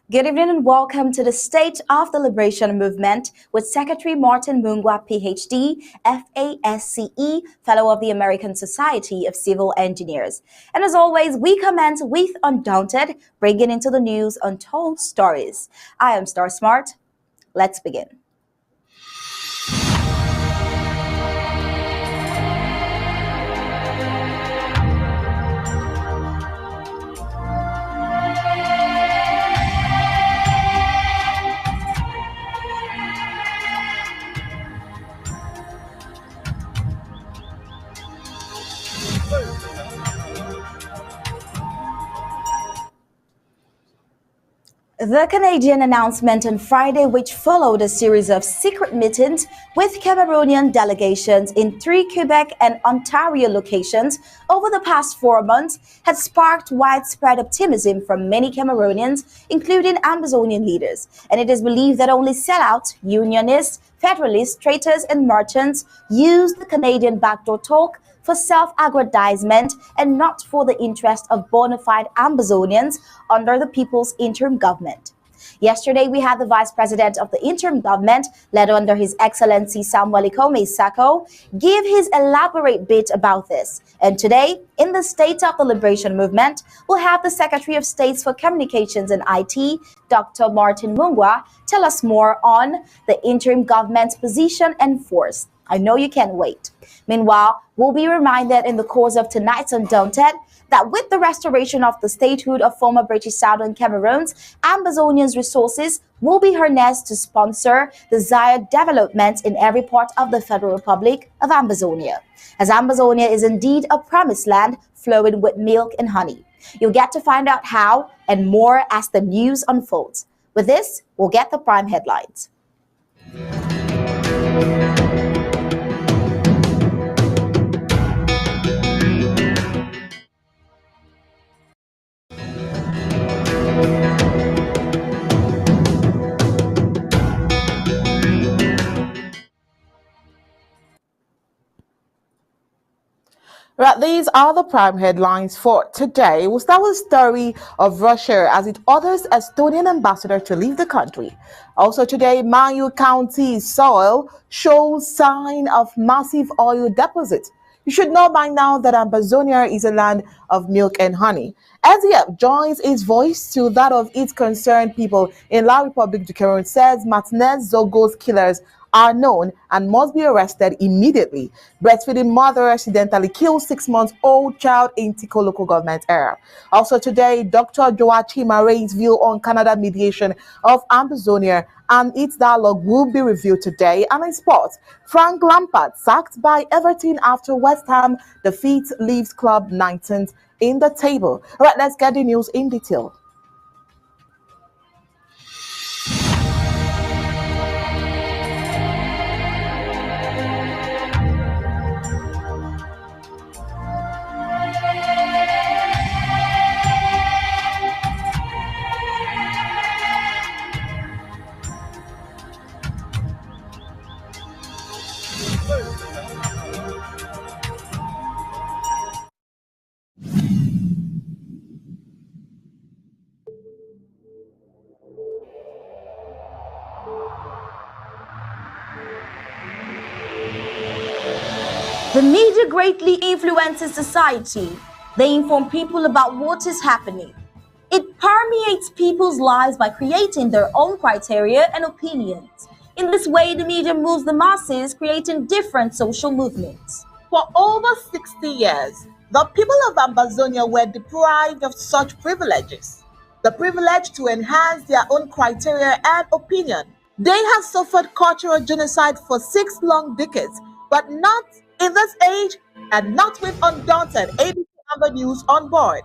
Good evening and welcome to the State of the Liberation Movement with Secretary Martin Mungwa, PhD, F.Asce, Fellow of the American Society of Civil Engineers. And as always, we commence with Undaunted, bringing into the news untold stories. I am Star Smart. Let's begin. The Canadian announcement on Friday, which followed a series of secret meetings with Cameroonian delegations in 3 Quebec and Ontario locations over the past 4 months, had sparked widespread optimism from many Cameroonians, including Amazonian leaders. And it is believed that only sellouts, unionists, federalists, traitors, and merchants used the Canadian backdoor talk for self-aggrandizement and not for the interest of bona fide Amazonians under the People's Interim Government. Yesterday, we had the Vice President of the Interim Government, led under His Excellency Samuel Ikome Sako, give his elaborate bit about this. And today, in the State of the Liberation Movement, we'll have the Secretary of State for Communications and IT, Dr. Martin Mungwa, tell us more on the Interim Government's position and force. I know you can't wait. Meanwhile, we'll be reminded in the course of tonight's Undaunted that with the restoration of the statehood of former British Southern Cameroons, Amazonian's resources will be harnessed to sponsor desired development in every part of the Federal Republic of Amazonia. As Amazonia is indeed a promised land flowing with milk and honey. You'll get to find out how and more as the news unfolds. With this, we'll get the prime headlines. Right, these are the prime headlines for today. We'll start with the story of Russia as it orders Estonian ambassador to leave the country. Also today, Mayo County soil shows sign of massive oil deposit. You should know by now that Amazonia is a land of milk and honey. SDF joins its voice to that of its concerned people in La Republique du Cameroon, says Martinez Zogo's killers are known and must be arrested immediately. Breastfeeding mother accidentally kills 6-month-old child in Tiko local government area. Also today, Dr. Joachim Array's view on Canada mediation of Amazonia and its dialogue will be reviewed today. And in sports, Frank Lampard sacked by Everton after West Ham defeats Leeds club 19th in the table. All right, let's get the news in detail. The media greatly influences society. They inform people about what is happening. It permeates people's lives by creating their own criteria and opinions. In this way, the media moves the masses, creating different social movements. For over 60 years, the people of Ambazonia were deprived of such privileges. The privilege to enhance their own criteria and opinion. They have suffered cultural genocide for 6 long decades, but not in this age and not with undaunted ABC Amber News on board.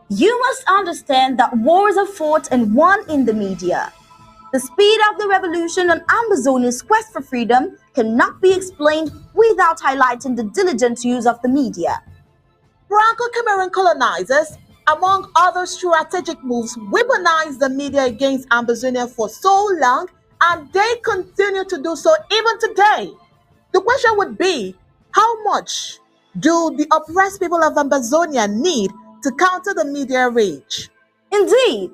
You must understand that wars are fought and won in the media. The speed of the revolution on Ambazonia's quest for freedom cannot be explained without highlighting the diligent use of the media. Franco-Cameroon colonizers, among other strategic moves, weaponized the media against Ambazonia for so long, and they continue to do so even today. The question would be, how much do the oppressed people of Ambazonia need to counter the media rage? Indeed,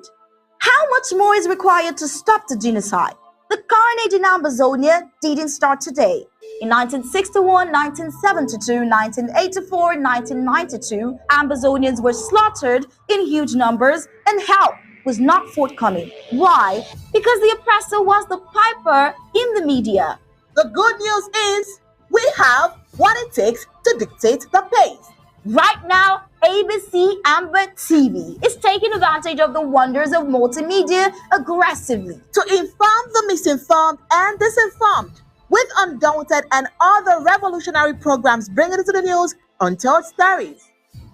how much more is required to stop the genocide? The carnage in Ambazonia didn't start today. In 1961, 1972, 1984, 1992, Ambazonians were slaughtered in huge numbers and help was not forthcoming. Why? Because the oppressor was the piper in the media. The good news is we have what it takes to dictate the pace. Right now, ABC Amber TV is taking advantage of the wonders of multimedia aggressively to inform the misinformed and disinformed with undaunted and other revolutionary programs bringing it to the news untold stories.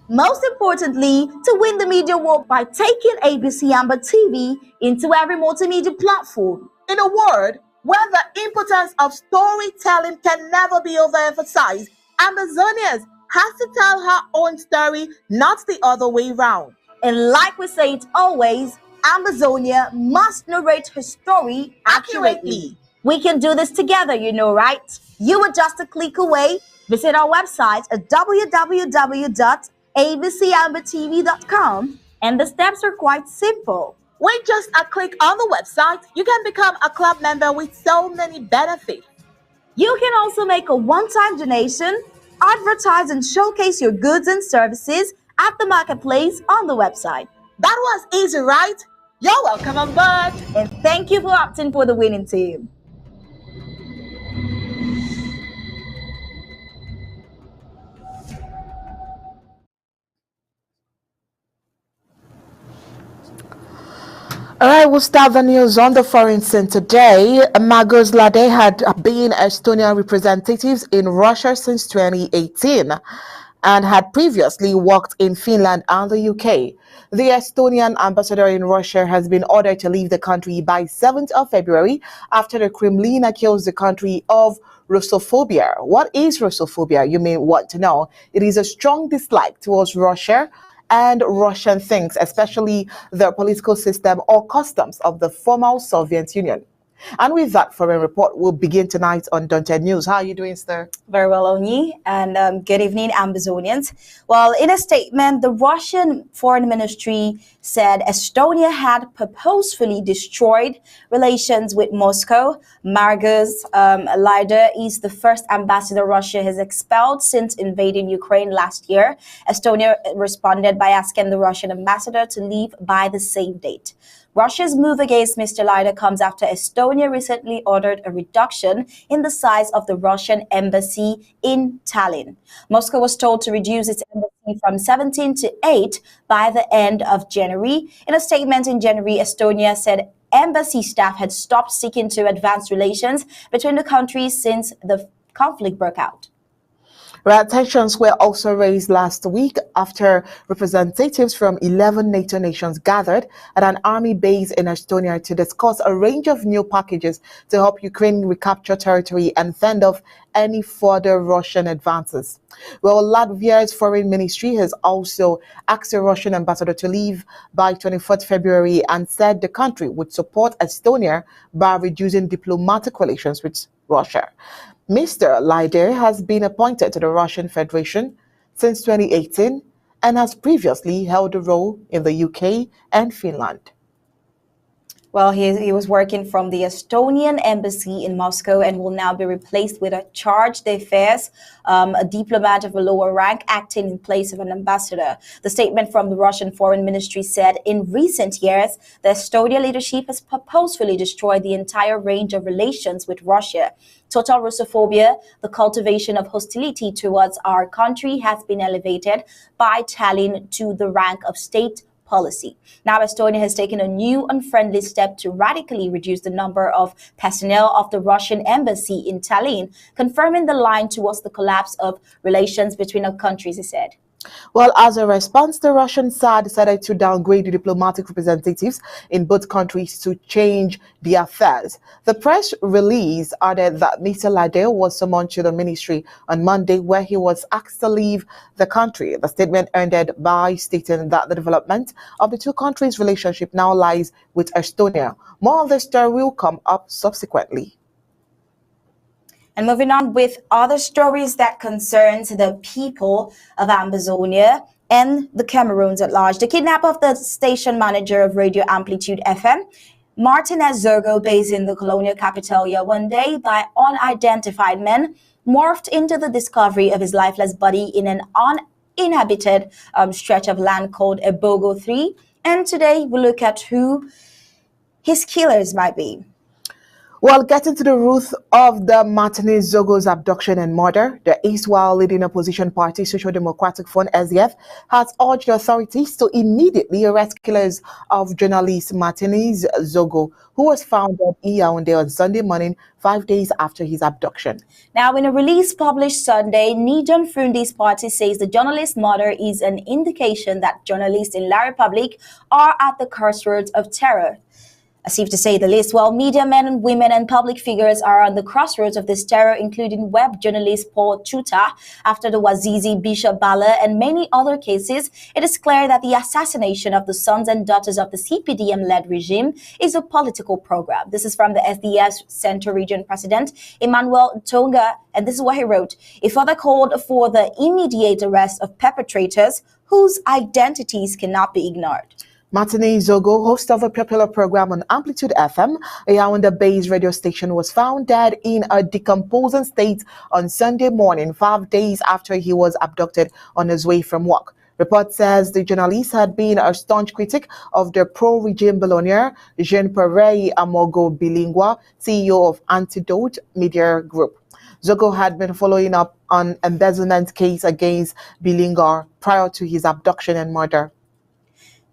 Most importantly, to win the media war by taking ABC Amber TV into every multimedia platform. In a word, where the importance of storytelling can never be overemphasized, Ambazonians has to tell her own story, not the other way round. And like we say it always, Ambazonia must narrate her story accurately. We can do this together, you know, right? You are just a click away. Visit our website at www.abcambertv.com, and the steps are quite simple. With just a click on the website, you can become a club member with so many benefits. You can also make a one-time donation, advertise and showcase your goods and services at the marketplace on the website. That was easy, right? You're welcome on board. And thank you for opting for the winning team. All right, we'll start the news on the foreign scene today. Martinez Zogo had been Estonian representatives in Russia since 2018 and had previously worked in Finland and the UK. The Estonian ambassador in Russia has been ordered to leave the country by 7th of February after the Kremlin accused the country of Russophobia. What is Russophobia? You may want to know. It is a strong dislike towards Russia and Russian things, especially the political system or customs of the former Soviet Union. And with that foreign report, we'll begin tonight on Undaunted News. How are you doing, sir? Very well, Oni, and good evening, Ambazonians. Well, in a statement, the Russian Foreign Ministry said Estonia had purposefully destroyed relations with Moscow. Martinez Zogo is the first ambassador Russia has expelled since invading Ukraine last year. Estonia responded by asking the Russian ambassador to leave by the same date. Russia's move against Mr. Zogo comes after Estonia recently ordered a reduction in the size of the Russian embassy in Tallinn. Moscow was told to reduce its embassy from 17 to 8 by the end of January. In a statement in January, Estonia said embassy staff had stopped seeking to advance relations between the countries since the conflict broke out. Tensions were also raised last week after representatives from 11 NATO nations gathered at an army base in Estonia to discuss a range of new packages to help Ukraine recapture territory and fend off any further Russian advances. Well, Latvia's foreign ministry has also asked the Russian ambassador to leave by 24th February and said the country would support Estonia by reducing diplomatic relations with Russia. Mr. Zogo has been appointed to the Russian Federation since 2018 and has previously held a role in the UK and Finland. Well, he was working from the Estonian embassy in Moscow and will now be replaced with a charge d'affaires, a diplomat of a lower rank acting in place of an ambassador. The statement from the Russian Foreign Ministry said in recent years, the Estonian leadership has purposefully destroyed the entire range of relations with Russia. Total Russophobia, the cultivation of hostility towards our country, has been elevated by Tallinn to the rank of state policy. Now, Estonia has taken a new unfriendly step to radically reduce the number of personnel of the Russian embassy in Tallinn, confirming the line towards the collapse of relations between our countries, he said. Well, as a response, the Russian side decided to downgrade the diplomatic representatives in both countries to change their affairs. The press release added that Mr. Ladeo was summoned to the ministry on Monday, where he was asked to leave the country. The statement ended by stating that the development of the two countries' relationship now lies with Estonia. More of the story will come up subsequently. And moving on with other stories that concerns the people of Amazonia and the Cameroons at large. The kidnap of the station manager of Radio Amplitude FM, Martinez Zogo, based in the colonial capital Yaoundé, by unidentified men, morphed into the discovery of his lifeless body in an uninhabited stretch of land called Ebogo 3. And today we look at who his killers might be. Well, getting to the root of the Martinez Zogo's abduction and murder, the erstwhile leading opposition party, Social Democratic Front (SDF), has urged the authorities to immediately arrest killers of journalist Martinez Zogo, who was found in Yaoundé on Sunday morning, 5 days after his abduction. Now, in a release published Sunday, Nijon Fundi's party says the journalist's murder is an indication that journalists in La Republic are at the crossroads of terror. As if to say the least, while media men and women and public figures are on the crossroads of this terror, including web journalist Paul Chuta, after the Wazizi, Bishop Bala, and many other cases, it is clear that the assassination of the sons and daughters of the CPDM-led regime is a political program. This is from the SDS Central Region President, Emmanuel Tonga, and this is what he wrote. He further called for the immediate arrest of perpetrators whose identities cannot be ignored. Martinez Zogo, host of a popular program on Amplitude FM, a Yaoundé-based radio station, was found dead in a decomposing state on Sunday morning, 5 days after he was abducted on his way from work. Report says the journalist had been a staunch critic of the pro-regime billionaire Jean-Pierre Amogo Bilingwa, CEO of Antidote Media Group. Zogo had been following up on embezzlement case against Bilingwa prior to his abduction and murder.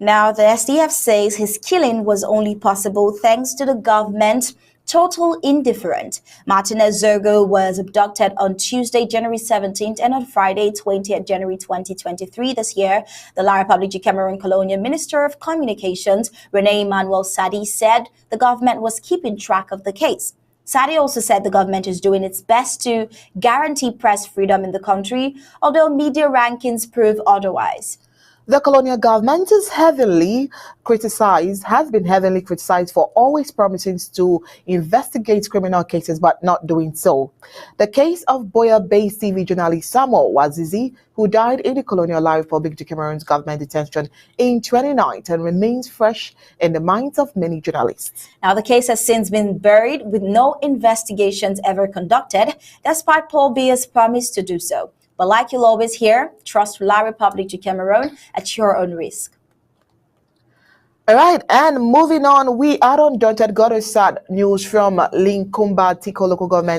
Now, the SDF says his killing was only possible thanks to the government's total indifference. Martinez Zogo was abducted on Tuesday, January 17th, and on Friday, 20th January 2023 this year. The La République du Cameroon Colonial Minister of Communications, René Emmanuel Sadi, said the government was keeping track of the case. Sadi also said the government is doing its best to guarantee press freedom in the country, although media rankings prove otherwise. The colonial government has been heavily criticized for always promising to investigate criminal cases but not doing so. The case of Boya-based TV journalist Samuel Wazizi, who died in the colonial La République du Cameroon's government detention in 2019, remains fresh in the minds of many journalists. Now, the case has since been buried with no investigations ever conducted, despite Paul Biya's promise to do so. But like you'll always hear, trust La République du Cameroon at your own risk. All right, and moving on, we are undaunted. Got us sad news from Linkumba Tiko local government.